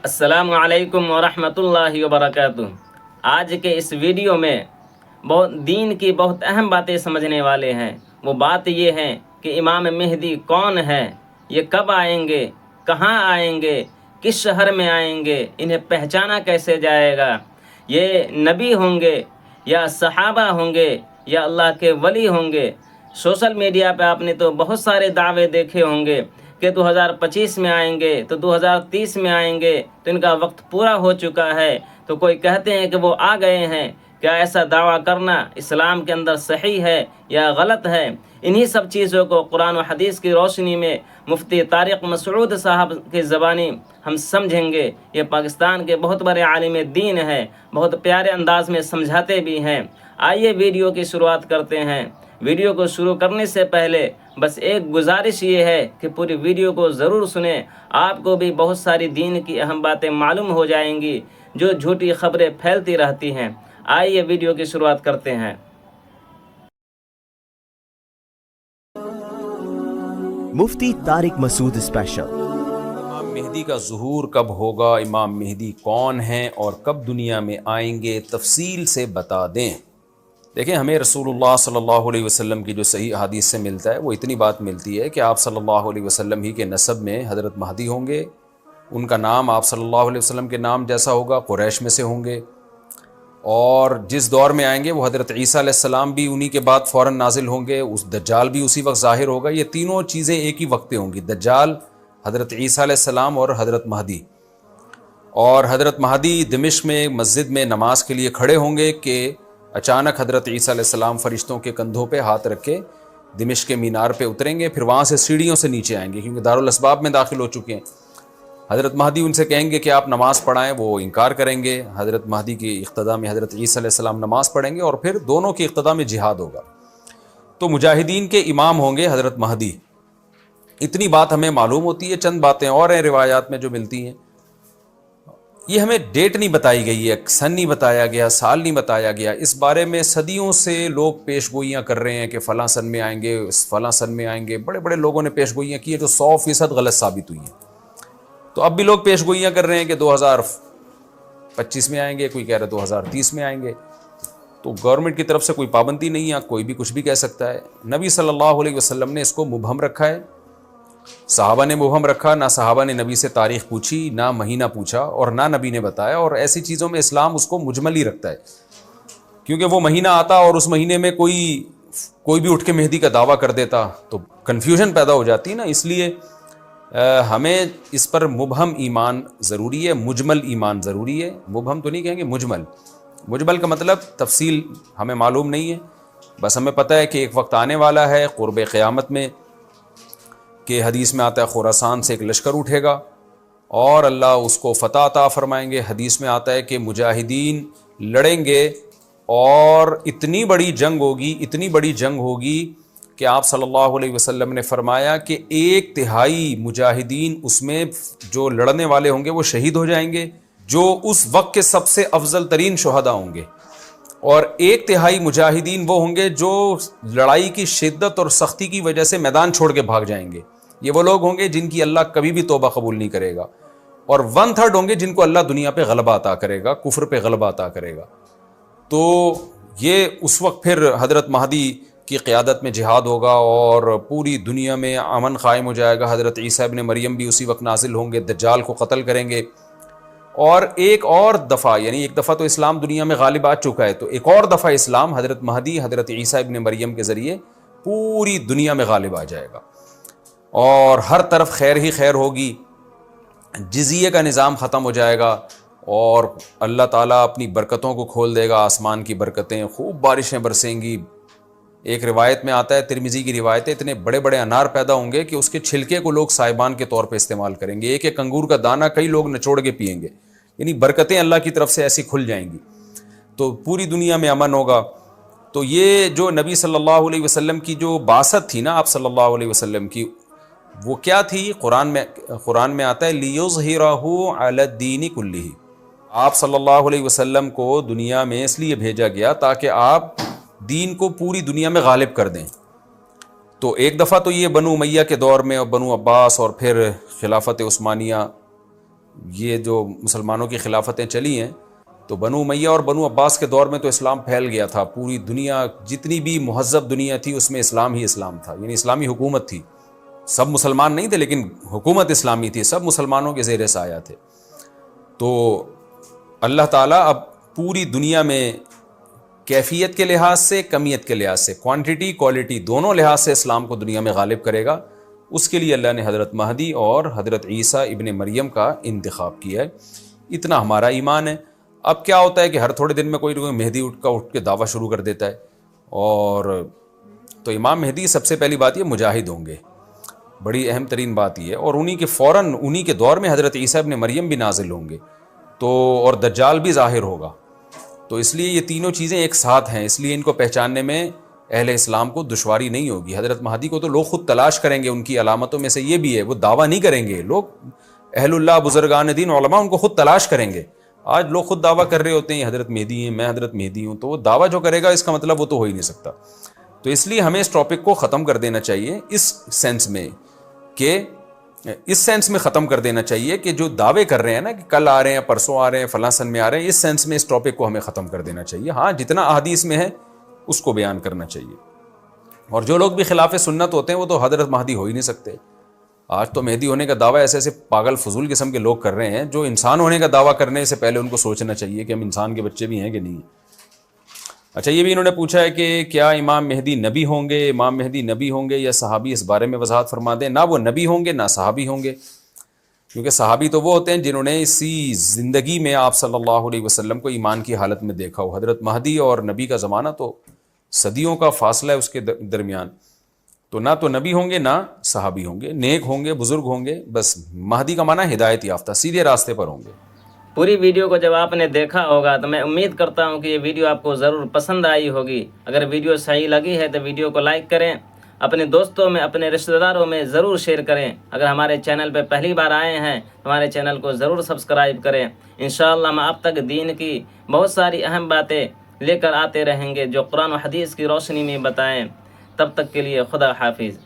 السلام علیکم ورحمۃ اللہ وبرکاتہ۔ آج کے اس ویڈیو میں دین کی بہت اہم باتیں سمجھنے والے ہیں۔ وہ بات یہ ہے کہ امام مہدی کون ہے، یہ کب آئیں گے، کہاں آئیں گے، کس شہر میں آئیں گے، انہیں پہچانا کیسے جائے گا، یہ نبی ہوں گے یا صحابہ ہوں گے یا اللہ کے ولی ہوں گے۔ سوشل میڈیا پہ آپ نے تو بہت سارے دعوے دیکھے ہوں گے کہ 2025 میں آئیں گے تو 2030 میں آئیں گے، تو ان کا وقت پورا ہو چکا ہے، تو کوئی کہتے ہیں کہ وہ آ گئے ہیں۔ کیا ایسا دعویٰ کرنا اسلام کے اندر صحیح ہے یا غلط ہے؟ انہی سب چیزوں کو قرآن و حدیث کی روشنی میں مفتی طارق مسعود صاحب کی زبانی ہم سمجھیں گے۔ یہ پاکستان کے بہت بڑے عالم دین ہیں، بہت پیارے انداز میں سمجھاتے بھی ہیں۔ آئیے ویڈیو کی شروعات کرتے ہیں۔ ویڈیو کو شروع کرنے سے پہلے بس ایک گزارش یہ ہے کہ پوری ویڈیو کو ضرور سنیں، آپ کو بھی بہت ساری دین کی اہم باتیں معلوم ہو جائیں گی جو جھوٹی خبریں پھیلتی رہتی ہیں۔ آئیے ویڈیو کی شروعات کرتے ہیں۔ مفتی طارق مسعود اسپیشل۔ امام مہدی کا ظہور کب ہوگا، امام مہدی کون ہیں اور کب دنیا میں آئیں گے، تفصیل سے بتا دیں۔ دیکھیں، ہمیں رسول اللہ صلی اللہ علیہ وسلم کی جو صحیح احادیث سے ملتا ہے وہ اتنی بات ملتی ہے کہ آپ صلی اللہ علیہ وسلم ہی کے نسب میں حضرت مہدی ہوں گے۔ ان کا نام آپ صلی اللہ علیہ وسلم کے نام جیسا ہوگا، قریش میں سے ہوں گے، اور جس دور میں آئیں گے وہ حضرت عیسیٰ علیہ السلام بھی انہی کے بعد فوراً نازل ہوں گے، اس دجال بھی اسی وقت ظاہر ہوگا۔ یہ تینوں چیزیں ایک ہی وقت پہ ہوں گی، دجال، حضرت عیسیٰ علیہ السلام اور حضرت مہدی۔ اور حضرت مہدی دمشق میں مسجد میں نماز کے لیے کھڑے ہوں گے کہ اچانک حضرت عیسیٰ علیہ السلام فرشتوں کے کندھوں پہ ہاتھ رکھ کے دمشق کے مینار پہ اتریں گے، پھر وہاں سے سیڑھیوں سے نیچے آئیں گے کیونکہ دارالاسباب میں داخل ہو چکے ہیں۔ حضرت مہدی ان سے کہیں گے کہ آپ نماز پڑھائیں، وہ انکار کریں گے۔ حضرت مہدی کی اقتداء میں حضرت عیسیٰ علیہ السلام نماز پڑھیں گے اور پھر دونوں کی اقتداء میں جہاد ہوگا۔ تو مجاہدین کے امام ہوں گے حضرت مہدی۔ اتنی بات ہمیں معلوم ہوتی ہے، چند باتیں اور ہیں روایات میں جو ملتی ہیں۔ یہ ہمیں ڈیٹ نہیں بتائی گئی ہے، سن نہیں بتایا گیا، سال نہیں بتایا گیا۔ اس بارے میں صدیوں سے لوگ پیش گوئیاں کر رہے ہیں کہ فلاں سن میں آئیں گے، فلاں سن میں آئیں گے۔ بڑے بڑے لوگوں نے پیش گوئیاں کی ہیں جو 100% غلط ثابت ہوئی ہیں۔ تو اب بھی لوگ پیش گوئیاں کر رہے ہیں کہ 2025 میں آئیں گے، کوئی کہہ رہا ہے 2030 میں آئیں گے۔ تو گورنمنٹ کی طرف سے کوئی پابندی نہیں ہے، کوئی بھی کچھ بھی کہہ سکتا ہے۔ نبی صلی اللہ علیہ وسلم نے اس کو مبہم رکھا ہے، صحابہ نے مبہم رکھا، نہ صحابہ نے نبی سے تاریخ پوچھی، نہ مہینہ پوچھا، اور نہ نبی نے بتایا۔ اور ایسی چیزوں میں اسلام اس کو مجمل ہی رکھتا ہے، کیونکہ وہ مہینہ آتا اور اس مہینے میں کوئی بھی اٹھ کے مہدی کا دعویٰ کر دیتا تو کنفیوژن پیدا ہو جاتی نا۔ اس لیے ہمیں اس پر مبہم ایمان ضروری ہے، مجمل ایمان ضروری ہے۔ مبہم تو نہیں کہیں گے، مجمل۔ مجمل کا مطلب تفصیل ہمیں معلوم نہیں ہے، بس ہمیں پتہ ہے کہ ایک وقت آنے والا ہے قرب قیامت میں کہ حدیث میں آتا ہے خراسان سے ایک لشکر اٹھے گا اور اللہ اس کو فتح عطا فرمائیں گے۔ حدیث میں آتا ہے کہ مجاہدین لڑیں گے اور اتنی بڑی جنگ ہوگی کہ آپ صلی اللہ علیہ وسلم نے فرمایا کہ 1/3 مجاہدین اس میں جو لڑنے والے ہوں گے وہ شہید ہو جائیں گے، جو اس وقت کے سب سے افضل ترین شہداء ہوں گے، اور 1/3 مجاہدین وہ ہوں گے جو لڑائی کی شدت اور سختی کی وجہ سے میدان چھوڑ کے بھاگ جائیں گے۔ یہ وہ لوگ ہوں گے جن کی اللہ کبھی بھی توبہ قبول نہیں کرے گا، اور 1/3 ہوں گے جن کو اللہ دنیا پہ غلبہ عطا کرے گا، کفر پہ غلبہ عطا کرے گا۔ تو یہ اس وقت پھر حضرت مہدی کی قیادت میں جہاد ہوگا اور پوری دنیا میں امن قائم ہو جائے گا۔ حضرت عیسیٰ ابن مریم بھی اسی وقت نازل ہوں گے، دجال کو قتل کریں گے، اور ایک اور دفعہ، یعنی ایک دفعہ تو اسلام دنیا میں غالب آ چکا ہے، تو ایک اور دفعہ اسلام حضرت مہدی حضرت عیسیٰ ابن مریم کے ذریعے پوری دنیا میں غالب آ جائے گا، اور ہر طرف خیر ہی خیر ہوگی۔ جزیے کا نظام ختم ہو جائے گا اور اللہ تعالیٰ اپنی برکتوں کو کھول دے گا، آسمان کی برکتیں، خوب بارشیں برسیں گی۔ ایک روایت میں آتا ہے، ترمذی کی روایت ہے، اتنے بڑے بڑے انار پیدا ہوں گے کہ اس کے چھلکے کو لوگ سائبان کے طور پہ استعمال کریں گے۔ ایک ایک انگور کا دانہ کئی لوگ نچوڑ کے پئیں گے، یعنی برکتیں اللہ کی طرف سے ایسی کھل جائیں گی، تو پوری دنیا میں امن ہوگا۔ تو یہ جو نبی صلی اللہ علیہ وسلم کی جو بعثت تھی نا، آپ صلی اللہ علیہ وسلم کی، وہ کیا تھی؟ قرآن میں آتا ہے لِيُظْهِرَهُ عَلَى الدِّينِ كُلِّهِ۔ آپ صلی اللہ علیہ وسلم کو دنیا میں اس لیے بھیجا گیا تاکہ آپ دین کو پوری دنیا میں غالب کر دیں۔ تو ایک دفعہ تو یہ بنو امیہ کے دور میں اور بنو عباس اور پھر خلافت عثمانیہ یہ جو مسلمانوں کی خلافتیں چلی ہیں تو بنو امیہ اور بنو عباس کے دور میں تو اسلام پھیل گیا تھا، پوری دنیا جتنی بھی مہذب دنیا تھی اس میں اسلام ہی اسلام تھا، یعنی اسلامی حکومت تھی، سب مسلمان نہیں تھے لیکن حکومت اسلامی تھی، سب مسلمانوں کے زیر سایہ تھے۔ تو اللہ تعالیٰ اب پوری دنیا میں کیفیت کے لحاظ سے، کمیت کے لحاظ سے، کوانٹٹی کوالٹی دونوں لحاظ سے اسلام کو دنیا میں غالب کرے گا۔ اس کے لیے اللہ نے حضرت مہدی اور حضرت عیسیٰ ابن مریم کا انتخاب کیا ہے، اتنا ہمارا ایمان ہے۔ اب کیا ہوتا ہے کہ ہر تھوڑے دن میں کوئی مہدی اٹھ کے دعویٰ شروع کر دیتا ہے، اور تو امام مہدی سب سے پہلی بات یہ مجاہد ہوں گے، بڑی اہم ترین بات یہ ہے، اور انہی کے فوراً انہی کے دور میں حضرت عیسیٰ ابن مریم بھی نازل ہوں گے، تو اور دجال بھی ظاہر ہوگا۔ تو اس لیے یہ تینوں چیزیں ایک ساتھ ہیں، اس لیے ان کو پہچاننے میں اہل اسلام کو دشواری نہیں ہوگی۔ حضرت مہدی کو تو لوگ خود تلاش کریں گے، ان کی علامتوں میں سے یہ بھی ہے، وہ دعویٰ نہیں کریں گے، لوگ اہل اللہ بزرگان دین علماء ان کو خود تلاش کریں گے۔ آج لوگ خود دعویٰ کر رہے ہوتے ہیں حضرت مہدی ہیں، میں حضرت مہدی ہوں، تو وہ دعویٰ جو کرے گا اس کا مطلب وہ تو ہو ہی نہیں سکتا۔ تو اس لیے ہمیں اس ٹاپک کو ختم کر دینا چاہیے، اس سینس میں ختم کر دینا چاہیے کہ جو دعوے کر رہے ہیں نا کہ کل آ رہے ہیں، پرسوں آ رہے ہیں، فلاں سن میں آ رہے ہیں، اس سینس میں اس ٹاپک کو ہمیں ختم کر دینا چاہیے۔ ہاں جتنا احادیث میں ہے اس کو بیان کرنا چاہیے، اور جو لوگ بھی خلاف سنت ہوتے ہیں وہ تو حضرت مہدی ہو ہی نہیں سکتے۔ آج تو مہدی ہونے کا دعویٰ ایسے ایسے پاگل فضول قسم کے لوگ کر رہے ہیں، جو انسان ہونے کا دعویٰ کرنے سے پہلے ان کو سوچنا چاہیے کہ ہم انسان کے بچے بھی ہیں کہ نہیں۔ اچھا، یہ بھی انہوں نے پوچھا ہے کہ کیا امام مہدی نبی ہوں گے؟ امام مہدی نبی ہوں گے یا صحابی؟ اس بارے میں وضاحت فرما دیں۔ نہ وہ نبی ہوں گے نہ صحابی ہوں گے، کیونکہ صحابی تو وہ ہوتے ہیں جنہوں نے اسی زندگی میں آپ صلی اللہ علیہ وسلم کو ایمان کی حالت میں دیکھا ہو۔ حضرت مہدی اور نبی کا زمانہ تو صدیوں کا فاصلہ ہے اس کے درمیان، تو نہ تو نبی ہوں گے نہ صحابی ہوں گے، نیک ہوں گے، بزرگ ہوں گے، بس مہدی کا معنی ہدایت یافتہ، سیدھے راستے پر ہوں گے۔ پوری ویڈیو کو جب آپ نے دیکھا ہوگا تو میں امید کرتا ہوں کہ یہ ویڈیو آپ کو ضرور پسند آئی ہوگی۔ اگر ویڈیو صحیح لگی ہے تو ویڈیو کو لائک کریں، اپنے دوستوں میں، اپنے رشتہ داروں میں ضرور شیئر کریں۔ اگر ہمارے چینل پہ پہلی بار آئے ہیں تو ہمارے چینل کو ضرور سبسکرائب کریں۔ انشاءاللہ ہم آپ تک دین کی بہت ساری اہم باتیں لے کر آتے رہیں گے جو قرآن و حدیث کی روشنی میں بتائیں۔ تب تک کے لیے خدا حافظ۔